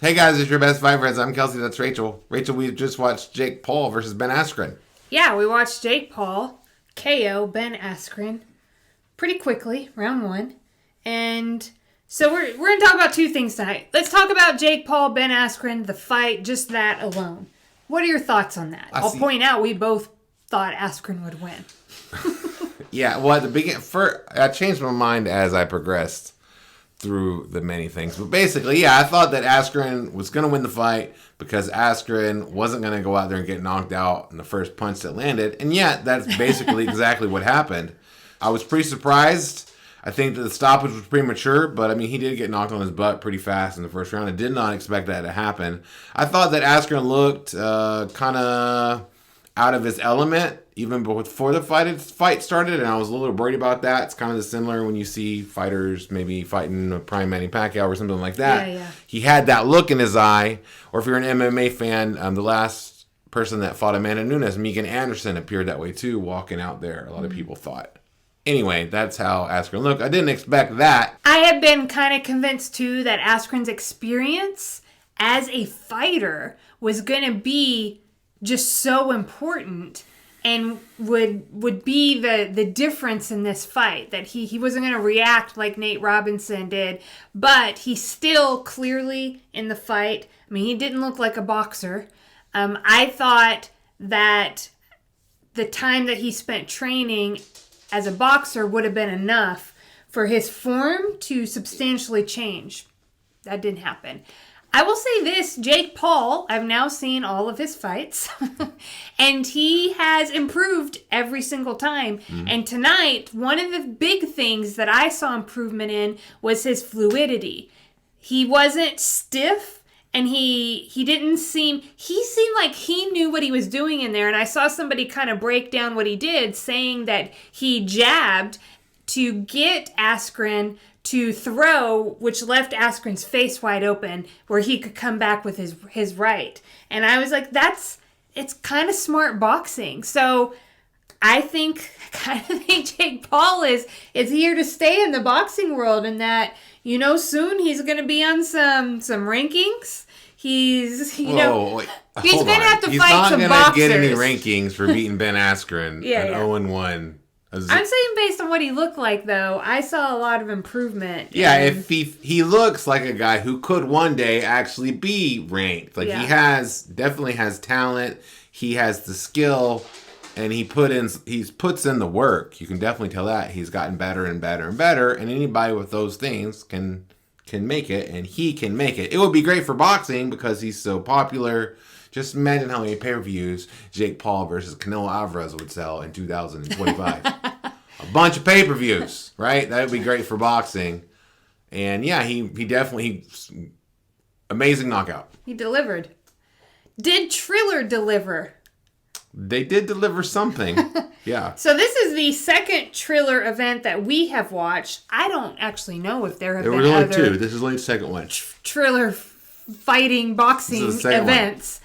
Hey guys, it's your best fight friends. I'm Kelsey, that's Rachel. Rachel, we just watched Jake Paul versus Ben Askren. Yeah, we watched Jake Paul KO Ben Askren pretty quickly, round one. And so we're going to talk about two things tonight. Let's talk about Jake Paul, Ben Askren, the fight, just that alone. What are your thoughts on that? I'll point out we both thought Askren would win. Yeah, well, at the beginning, I changed my mind as I progressed through the many things. But basically, yeah, I thought that Askren was going to win the fight because Askren wasn't going to go out there and get knocked out in the first punch that landed. And yet, that's basically exactly what happened. I was pretty surprised. I think that the stoppage was premature, but I mean, he did get knocked on his butt pretty fast in the first round. I did not expect that to happen. I thought that Askren looked kind of out of his element even before the fight started, and I was a little worried about that. It's kind of similar when you see fighters maybe fighting a prime Manny Pacquiao or something like that. Yeah. He had that look in his eye. Or if you're an MMA fan, the last person that fought Amanda Nunes, Megan Anderson, appeared that way too, walking out there. A lot of people thought. Anyway, that's how Askren looked. I didn't expect that. I have been kind of convinced too that Askren's experience as a fighter was going to be just so important and would be the difference in this fight, that he wasn't going to react like Nate Robinson did, but he still clearly in the fight, I mean, he didn't look like a boxer. I thought that the time that he spent training as a boxer would have been enough for his form to substantially change. That didn't happen. I will say this, Jake Paul, I've now seen all of his fights, and he has improved every single time. Mm-hmm. And tonight, one of the big things that I saw improvement in was his fluidity. He wasn't stiff, and he seemed like he knew what he was doing in there. And I saw somebody kind of break down what he did, saying that he jabbed to get Askren to throw, which left Askren's face wide open, where he could come back with his right. And I was like, it's kind of smart boxing. So I kind of think Jake Paul is here to stay in the boxing world, and that, soon he's going to be on some rankings. He's going to have to fight some boxers. He's not going to get any rankings for beating Ben Askren at 0-1. I'm saying based on what he looked like, though, I saw a lot of improvement. Yeah, if he looks like a guy who could one day actually be ranked. Like, he definitely has talent. He has the skill, and he puts in the work. You can definitely tell that he's gotten better and better and better. And anybody with those things can make it, and he can make it. It would be great for boxing because he's so popular. Just imagine how many pay-per-views Jake Paul versus Canelo Alvarez would sell in 2025. A bunch of pay-per-views, right? That would be great for boxing. And yeah, he definitely, amazing knockout. He delivered. Did Triller deliver? They did deliver something. Yeah. So this is the second Triller event that we have watched. I don't actually know if there have been other... There were only two. This is only the second one. Triller fighting boxing events.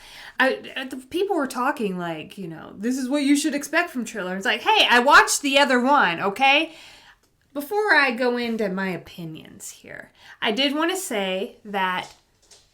People were talking like, this is what you should expect from Triller. It's like, hey, I watched the other one, okay? Before I go into my opinions here, I did want to say that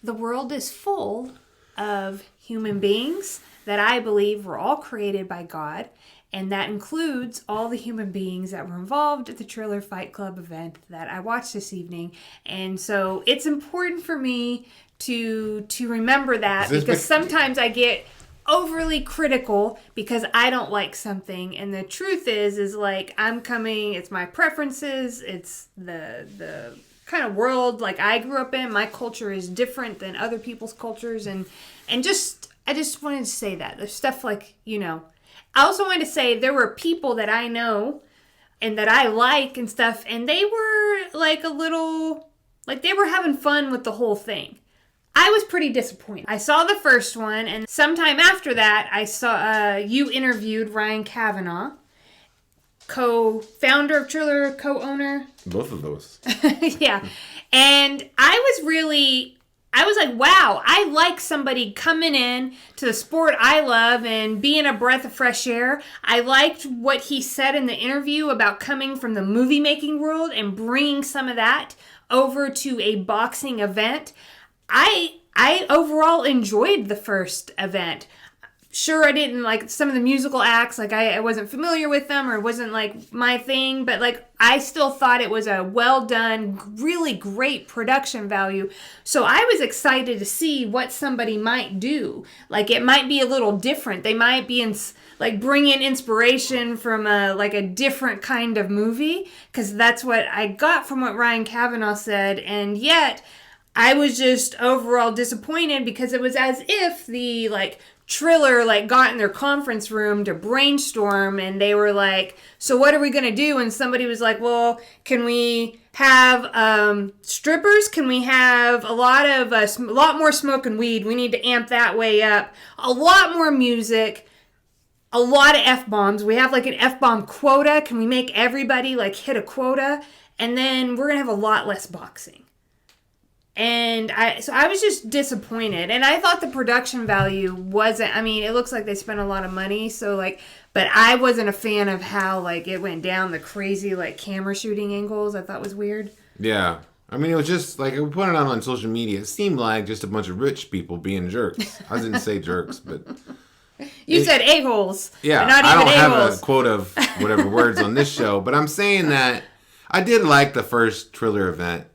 the world is full of human beings that I believe were all created by God, and that includes all the human beings that were involved at the Triller Fight Club event that I watched this evening. And so it's important for me to remember that, because sometimes I get overly critical because I don't like something, and the truth is like it's my preferences, it's the kind of world like I grew up in. My culture is different than other people's cultures, and I just wanted to say that there's stuff like, I also wanted to say there were people that I know and that I like and stuff, and they were like a little, like they were having fun with the whole thing. I was pretty disappointed. I saw the first one, and sometime after that, I saw you interviewed Ryan Kavanaugh, co-founder of Triller, co-owner. Both of those. Yeah. And I was like, wow, I like somebody coming in to the sport I love and being a breath of fresh air. I liked what he said in the interview about coming from the movie making world and bringing some of that over to a boxing event. I I overall enjoyed the first event. Sure, I didn't like some of the musical acts, like I wasn't familiar with them or it wasn't like my thing, but like I still thought it was a well done, really great production value. So I was excited to see what somebody might do. Like it might be a little different. They might be like bring in inspiration from a different kind of movie, because that's what I got from what Ryan Kavanaugh said, and yet I was just overall disappointed because it was as if the Triller got in their conference room to brainstorm, and they were like, so what are we going to do? And somebody was like, well, can we have strippers? Can we have a lot more smoke and weed? We need to amp that way up. A lot more music. A lot of F-bombs. We have an F-bomb quota. Can we make everybody hit a quota? And then we're going to have a lot less boxing. And I was just disappointed. And I thought the production value wasn't, it looks like they spent a lot of money. So but I wasn't a fan of how it went down, the crazy camera shooting angles. I thought was weird. Yeah. It was just we put it out on social media. It seemed like just a bunch of rich people being jerks. I didn't say jerks, but... You said a-holes. Yeah, but not I even don't a-holes. have a quote of whatever words on this show, but I'm saying that I did like the first Triller event.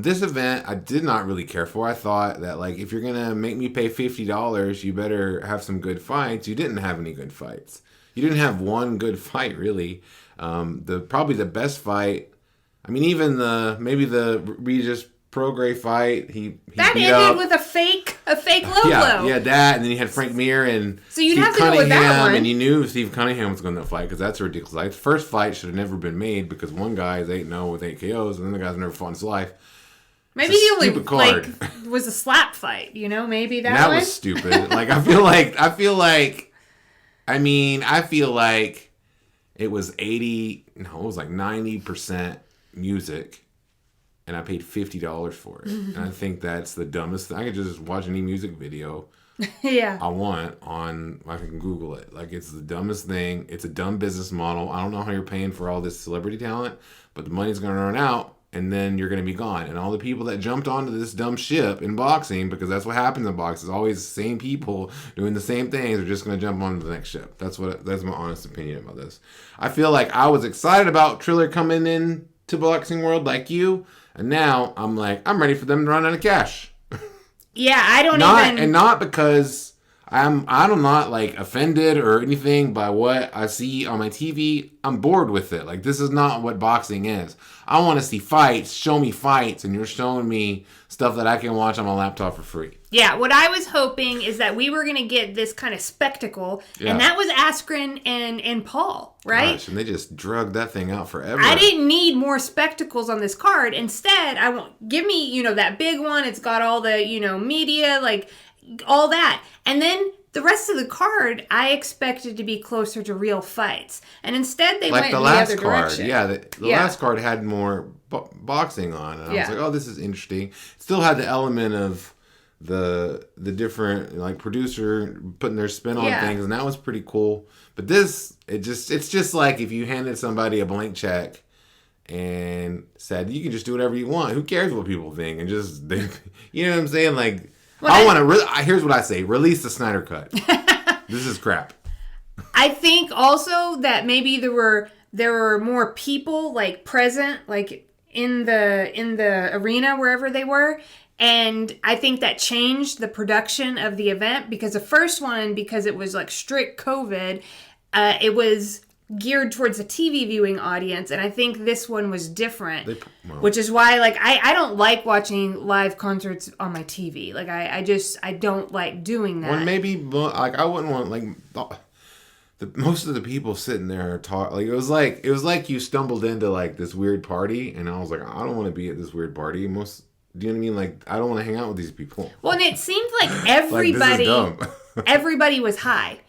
This event, I did not really care for. I thought that, if you're going to make me pay $50, you better have some good fights. You didn't have any good fights. You didn't have one good fight, really. Probably the best fight, even the Regis Prograis fight, he that beat ended up with a fake low yeah, blow. Yeah, that, and then you had Frank Mir and so you'd Steve have to Cunningham, go with that one. and you knew Steve Cunningham was going to fight because that's ridiculous. The first fight should have never been made because one guy is 8-0 with 8 KOs, and then the guy's never fought in his life. Maybe the only card. Was a slap fight, maybe that and that one? was stupid. I feel like it was 90% music. And I paid $50 for it. And I think that's the dumbest thing. I could just watch any music video yeah. I want I can Google it. It's the dumbest thing. It's a dumb business model. I don't know how you're paying for all this celebrity talent, but the money's going to run out, and then you're going to be gone. And all the people that jumped onto this dumb ship in boxing, because that's what happens in boxing. It's always the same people doing the same things. They're just going to jump onto the next ship. That's my honest opinion about this. I feel like I was excited about Triller coming in to boxing world like you. And now I'm ready for them to run out of cash. Yeah, I don't not because I'm not offended or anything by what I see on my TV. I'm bored with it. This is not what boxing is. I want to see fights. Show me fights, and you're showing me stuff that I can watch on my laptop for free. Yeah, what I was hoping is that we were going to get this kind of spectacle, and that was Askren and Paul, right? Gosh, and they just drugged that thing out forever. I didn't need more spectacles on this card. Instead, give me, that big one. It's got all the, media, all that. And then the rest of the card, I expected to be closer to real fights. And instead, they went in the other direction. Yeah, the last card had more boxing on. And I was like, oh, this is interesting. It still had the element of the different producer putting their spin on things, and that was pretty cool. But this, it's just like if you handed somebody a blank check and said, you can just do whatever you want. Who cares what people think? And just, you know what I'm saying? Here's what I say. Release the Snyder Cut. This is crap. I think also that maybe there were more people present in the arena wherever they were. And I think that changed the production of the event, because the first one, because it was strict COVID, it was geared towards a TV viewing audience, and I think this one was different, which is why I don't like watching live concerts on my TV. I don't like doing that. Well, maybe I wouldn't want most of the people sitting there are it was like you stumbled into this weird party, and I was like, I don't want to be at this weird party. Do you know what I mean? I don't want to hang out with these people. Well, and it seemed like everybody this is dumb. everybody was high.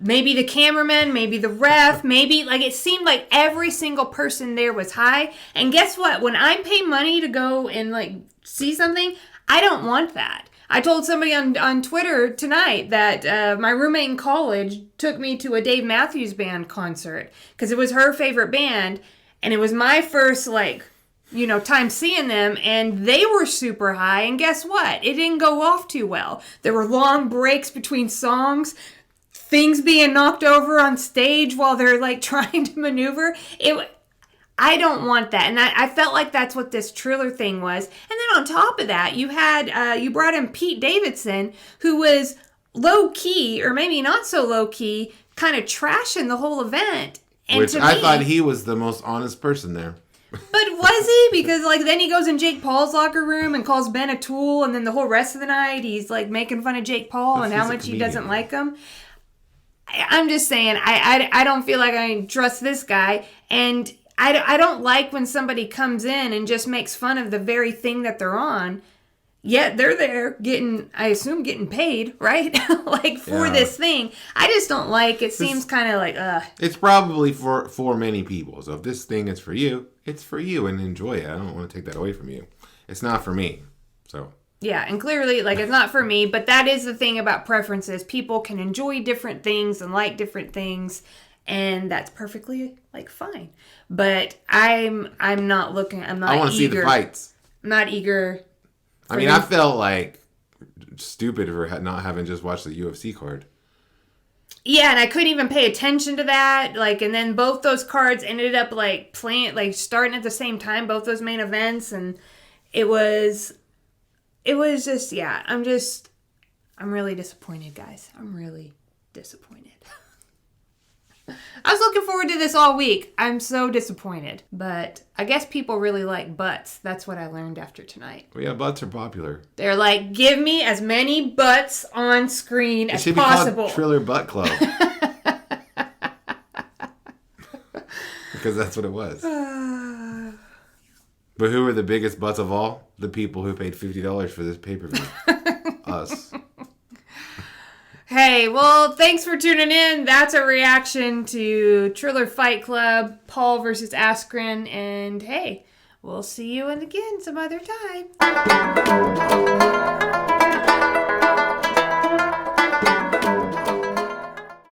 Maybe the cameraman, maybe the ref, maybe it seemed like every single person there was high. And guess what? When I pay money to go and see something, I don't want that. I told somebody on Twitter tonight that my roommate in college took me to a Dave Matthews Band concert because it was her favorite band, and it was my first time seeing them, and they were super high, and guess what? It didn't go off too well. There were long breaks between songs, things being knocked over on stage while they're like trying to maneuver. I don't want that. And I felt like that's what this Triller thing was. And then on top of that, you brought in Pete Davidson, who was low key, or maybe not so low key, kind of trashing the whole event. And which I thought he was the most honest person there. But was he? Because then he goes in Jake Paul's locker room and calls Ben a tool, and then the whole rest of the night he's like making fun of Jake Paul and how much he doesn't like him. I'm just saying, I don't feel like I can trust this guy, and I don't like when somebody comes in and just makes fun of the very thing that they're on. Yet they're there getting paid, right? For this thing. I just don't like it. Seems kind of like, It's probably for many people. So if this thing is for you, it's for you, and enjoy it. I don't want to take that away from you. It's not for me. So. Yeah, and clearly, it's not for me. But that is the thing about preferences. People can enjoy different things and like different things. And that's perfectly fine, but I'm not looking. I'm not. I want to see the fights. I'm not eager. I felt like stupid for not having just watched the UFC card. Yeah, and I couldn't even pay attention to that. And then both those cards ended up playing, starting at the same time. Both those main events, and it was just I'm really disappointed, guys. I'm really disappointed. I was looking forward to this all week. I'm so disappointed. But I guess people really like butts. That's what I learned after tonight. Well, yeah, butts are popular. They're like, give me as many butts on screen as possible. It should be called Triller Butt Club. Because that's what it was. But who are the biggest butts of all? The people who paid $50 for this pay-per-view. Us. Hey, well, thanks for tuning in. That's a reaction to Triller Fight Club, Paul versus Askren. And hey, we'll see you again some other time.